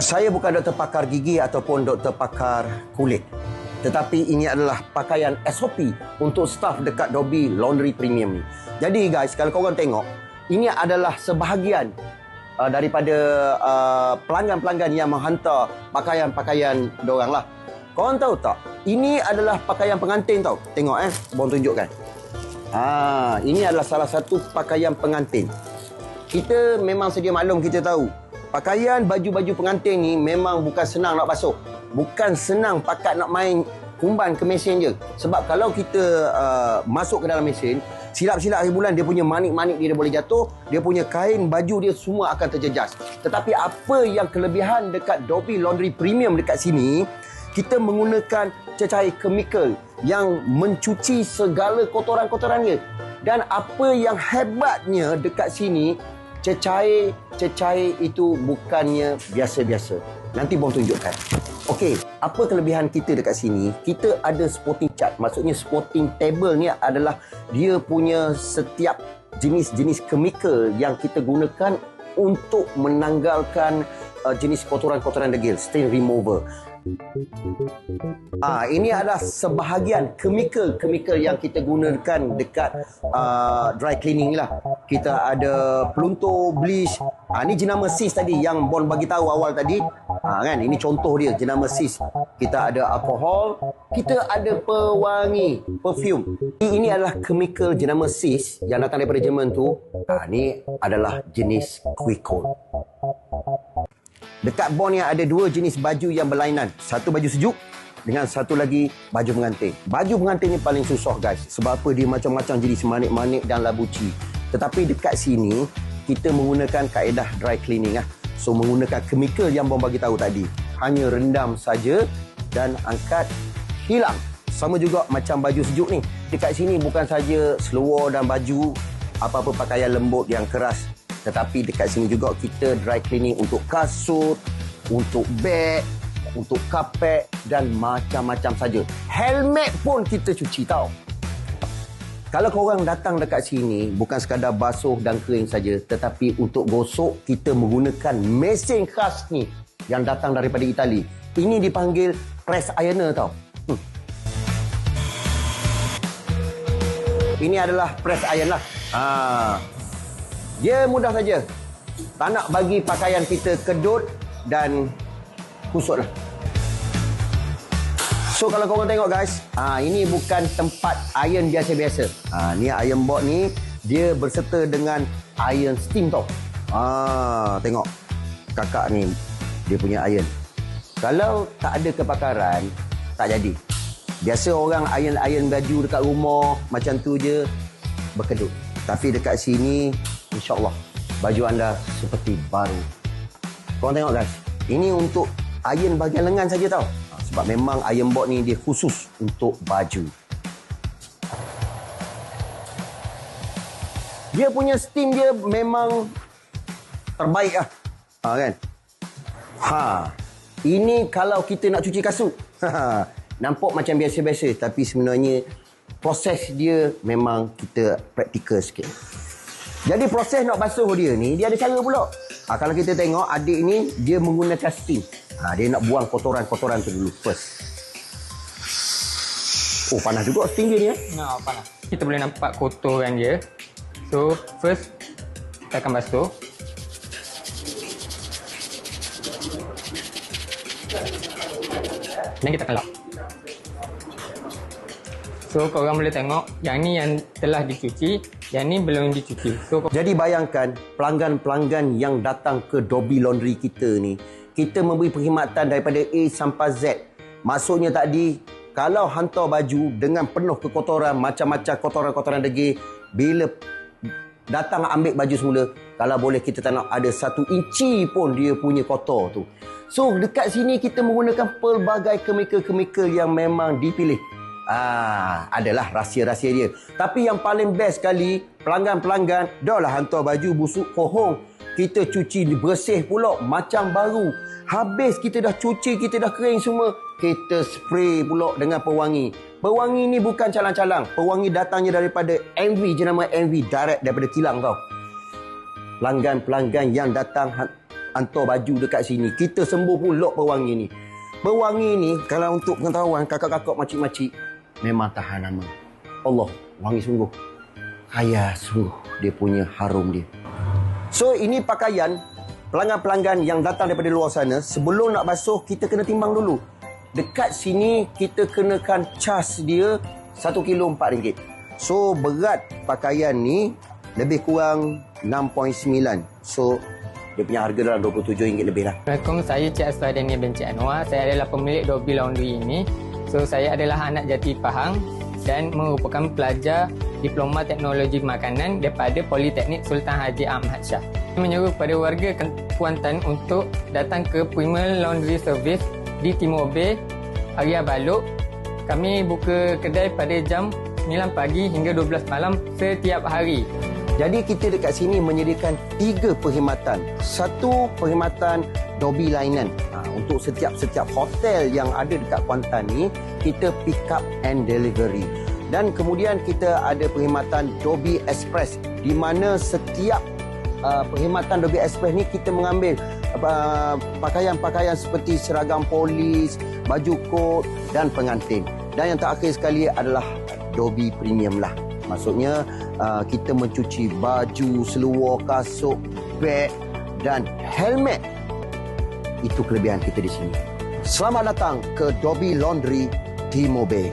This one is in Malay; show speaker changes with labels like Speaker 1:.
Speaker 1: Saya bukan doktor pakar gigi ataupun doktor pakar kulit. Tetapi ini adalah pakaian SOP untuk staf dekat Dobby Laundry Premium ni. Jadi guys, kalau korang tengok, ini adalah sebahagian daripada pelanggan-pelanggan yang menghantar pakaian-pakaian diorang lah. Korang tahu tak? Ini adalah pakaian pengantin tau. Tengok Bong tunjukkan. Ini adalah salah satu pakaian pengantin. Kita memang sedia maklum, kita tahu. Pakaian baju-baju pengantin ni memang bukan senang nak basuh. Bukan senang pakat nak main kumban ke mesin je. Sebab kalau kita masuk ke dalam mesin, silap-silap akhir bulan dia punya manik-manik dia boleh jatuh, dia punya kain baju dia semua akan terjejas. Tetapi apa yang kelebihan dekat Dobby Laundry Premium dekat sini, kita menggunakan cecair kemikal yang mencuci segala kotoran-kotorannya. Dan apa yang hebatnya dekat sini, cecair itu bukannya biasa-biasa. Nanti Bong tunjukkan. Okey, apa kelebihan kita dekat sini? Kita ada spotting chart. Maksudnya spotting table ni adalah dia punya setiap jenis-jenis kemikal yang kita gunakan untuk menanggalkan jenis kotoran-kotoran degil, stain remover. Ini adalah sebahagian kemikal yang kita gunakan dekat dry cleaning lah. Kita ada peluntur, bleach. Ini jenama sis tadi yang Bon bagi tahu awal tadi. Kan, ini contoh dia, jenama sis. Kita ada alkohol, kita ada pewangi, perfume. Ini adalah kemikal jenama sis yang datang daripada Jerman tu. Ini adalah jenis Quickhold. Dekat Bon ni ada dua jenis baju yang berlainan. Satu baju sejuk dengan satu lagi baju pengantin. Baju pengantin ni paling susah guys. Sebab apa? Dia macam-macam jenis manik-manik dan labuci. Tetapi dekat sini kita menggunakan kaedah dry cleaning . So menggunakan kemikal yang Bon bagi tahu tadi. Hanya rendam saja dan angkat, hilang. Sama juga macam baju sejuk ni. Dekat sini bukan saja seluar dan baju, apa-apa pakaian lembut yang keras. Tetapi dekat sini juga kita dry cleaning untuk kasut, untuk beg, untuk kapet dan macam-macam saja. Helmet pun kita cuci tau. Kalau korang datang dekat sini, bukan sekadar basuh dan kering saja, tetapi untuk gosok, kita menggunakan mesin khas ni yang datang daripada Itali. Ini dipanggil press ironer tau. Ini adalah press iron lah. Dia mudah saja. Tak nak bagi pakaian kita kedut dan kusut lah. So kalau korang tengok guys, ini bukan tempat iron biasa-biasa. Ni iron board ni, dia berserta dengan iron steam tau. Tengok. Kakak ni, dia punya iron. Kalau tak ada kepakaran, tak jadi. Biasa orang iron baju dekat rumah, macam tu je, berkedut. Tapi dekat sini, InsyaAllah baju anda seperti baru. Korang tengok guys, ini untuk iron bahagian lengan saja tau. Sebab memang iron board ni dia khusus untuk baju. Dia punya steam dia memang terbaik lah. Kan? Ini kalau kita nak cuci kasut. Nampak macam biasa-biasa, tapi sebenarnya proses dia memang kita praktikal sikit. Jadi proses nak basuh dia ni, dia ada cara pula. Kalau kita tengok adik ni, dia menggunakan steam. Dia nak buang kotoran-kotoran tu dulu first. Oh, panas juga steam dia ni
Speaker 2: panas. Kita boleh nampak kotoran dia. So, first kita akan basuh. Dan kita akan lock. So, korang boleh tengok, yang ni yang telah dicuci, yang ni belum dicuci. So,
Speaker 1: jadi bayangkan, pelanggan-pelanggan yang datang ke Dobby Laundry kita ni, kita memberi perkhidmatan daripada A sampai Z. Maksudnya tadi, kalau hantar baju dengan penuh kekotoran, macam-macam kotoran-kotoran degil, bila datang ambil baju semula, kalau boleh kita tak nak ada 1 inci pun dia punya kotor tu. So, dekat sini kita menggunakan pelbagai kemikal-kemikal yang memang dipilih. Adalah rahsia-rahsia dia. Tapi yang paling best sekali, pelanggan-pelanggan dah lah hantar baju busuk kohong, kita cuci bersih pula macam baru. Habis kita dah cuci, kita dah kering semua, kita spray pula dengan pewangi. Pewangi ni bukan calang-calang. Pewangi datangnya daripada MV, jenama MV direct daripada kilang kau. Pelanggan-pelanggan yang datang hantar baju dekat sini. Kita sembuh pula pewangi ni. Pewangi ni, kalau untuk pengetahuan, kakak-kakak makcik-makcik, memang tahan lama. Allah, wangi sungguh. Kaya sungguh dia punya harum dia. So, ini pakaian pelanggan-pelanggan yang datang daripada luar sana, sebelum nak basuh, kita kena timbang dulu. Dekat sini, kita kenakan cas dia 1 kilo RM4. So, berat pakaian ni lebih kurang 6.9. So, dia punya harga dalam RM27 lebih lah.
Speaker 2: Assalamualaikum, saya Cik Aswadani bin Cik Anwar. Saya adalah pemilik Dobby Laundry ini. So, saya adalah anak jati Pahang dan merupakan pelajar Diploma Teknologi Makanan daripada Politeknik Sultan Haji Ahmad Shah. Saya menyeru kepada warga Kuantan untuk datang ke Premier Laundry Service di Timur Bay, Area Balok. Kami buka kedai pada jam 9 pagi hingga 12 malam setiap hari.
Speaker 1: Jadi kita dekat sini menyediakan 3 perkhidmatan. Satu, perkhidmatan Dobby Linen. Untuk setiap hotel yang ada dekat Kuantan ni, kita pick up and delivery. Dan kemudian kita ada perkhidmatan Dobby Express, di mana setiap perkhidmatan Dobby Express ni kita mengambil pakaian-pakaian seperti seragam polis, baju kot dan pengantin. Dan yang terakhir sekali adalah Dobby Premium lah. Maksudnya kita mencuci baju, seluar, kasut, beg dan helmet. Itu kelebihan kita di sini. Selamat datang ke Dobby Laundry Timur Bay.